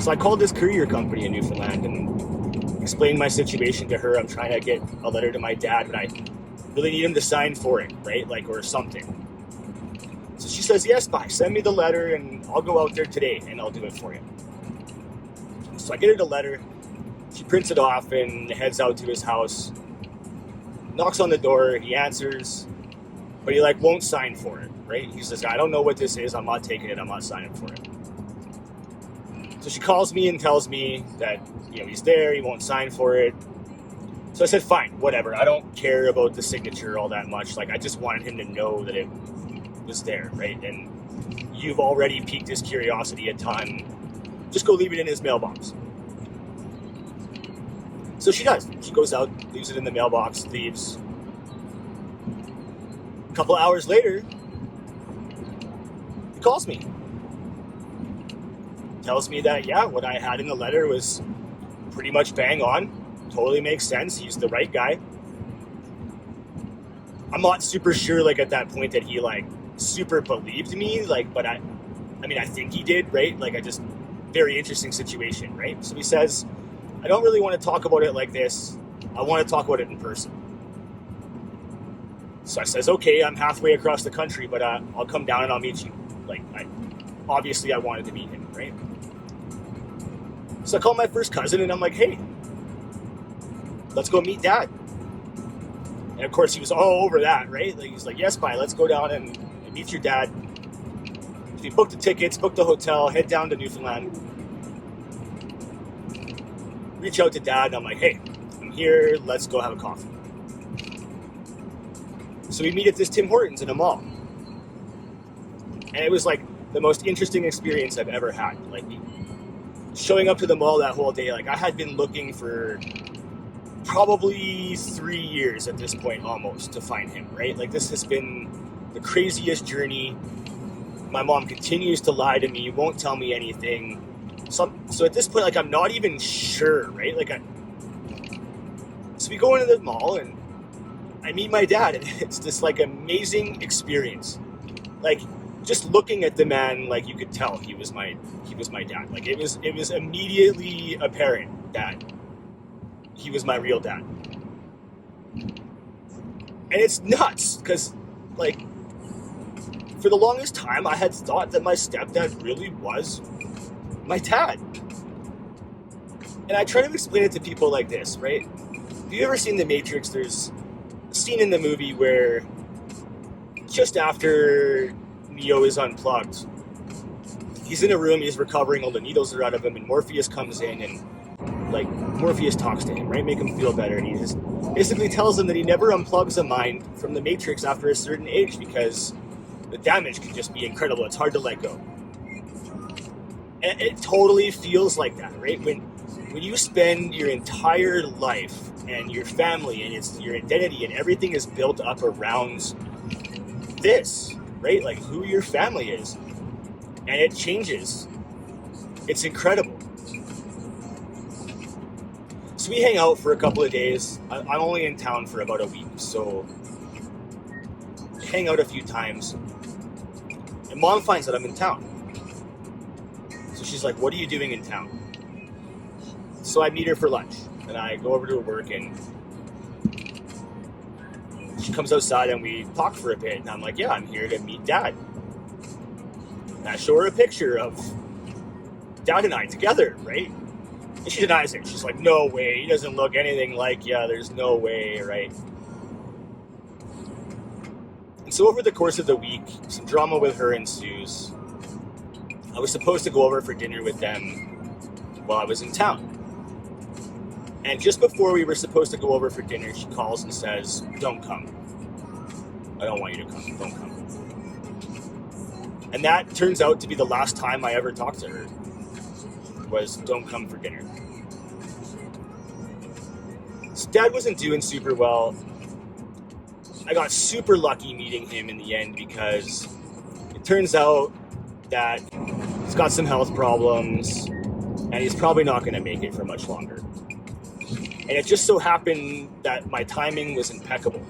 So I called this courier company in Newfoundland and explained my situation to her. I'm trying to get a letter to my dad, but I really need him to sign for it, right? Like, or something. So she says, yes, bye. Send me the letter and I'll go out there today and I'll do it for you. So I get her the letter. She prints it off and heads out to his house. Knocks on the door. He answers, but he won't sign for it, right? He says, I don't know what this is. I'm not taking it. I'm not signing for it. So she calls me and tells me that, he's there. He won't sign for it. So I said, fine, whatever. I don't care about the signature all that much. I just wanted him to know that it was there, right? And you've already piqued his curiosity a ton. Just go leave it in his mailbox. So she does. She goes out, leaves it in the mailbox, leaves. A couple hours later, he calls me. Tells me that, what I had in the letter was pretty much bang on. Totally makes sense. He's the right guy. I'm not super sure, at that point that he, super believed me, but I think he did, right? Very interesting situation, right? So he says, I don't really want to talk about it like this. I want to talk about it in person. So I says, okay, I'm halfway across the country, but I'll come down and I'll meet you. Obviously I wanted to meet him, right? So I call my first cousin and I'm like, hey, let's go meet Dad. And of course he was all over that, right? He's like, yes, bye, let's go down and meet your dad. So we booked the tickets, booked the hotel, head down to Newfoundland. Reach out to Dad and I'm like, hey, I'm here, let's go have a coffee. So we meet at this Tim Hortons in a mall. And it was the most interesting experience I've ever had. Showing up to the mall that whole day, I had been looking for probably 3 years at this point almost to find him, right? This has been the craziest journey. My mom continues to lie to me, won't tell me anything. So at this point, I'm not even sure, right? So we go into the mall and I meet my dad, and it's this amazing experience. Just looking at the man, you could tell he was my dad. It was immediately apparent that he was my real dad. And it's nuts because for the longest time I had thought that my stepdad really was my dad. And I try to explain it to people like this, right? Have you ever seen The Matrix? There's a scene in the movie where just after Neo is unplugged, he's in a room, he's recovering, all the needles are out of him, and Morpheus comes in and Morpheus talks to him, right? Make him feel better. And he just basically tells him that he never unplugs a mind from the Matrix after a certain age because the damage can just be incredible. It's hard to let go. And it totally feels like that, right? When you spend your entire life and your family and it's your identity and everything is built up around this, right? Who your family is. And it changes. It's incredible. So we hang out for a couple of days. I'm only in town for about a week, so hang out a few times. And Mom finds that I'm in town. So she's like, what are you doing in town? So I meet her for lunch, and I go over to her work, and she comes outside, and we talk for a bit, and I'm like, yeah, I'm here to meet Dad. And I show her a picture of Dad and I together, right? And she denies it. She's like, no way, he doesn't look anything like you, there's no way, right? And so over the course of the week, some drama with her ensues. I was supposed to go over for dinner with them while I was in town. And just before we were supposed to go over for dinner, she calls and says, don't come. I don't want you to come. Don't come. And that turns out to be the last time I ever talked to her, was don't come for dinner. So Dad wasn't doing super well. I got super lucky meeting him in the end because it turns out that he's got some health problems and he's probably not going to make it for much longer. And it just so happened that my timing was impeccable.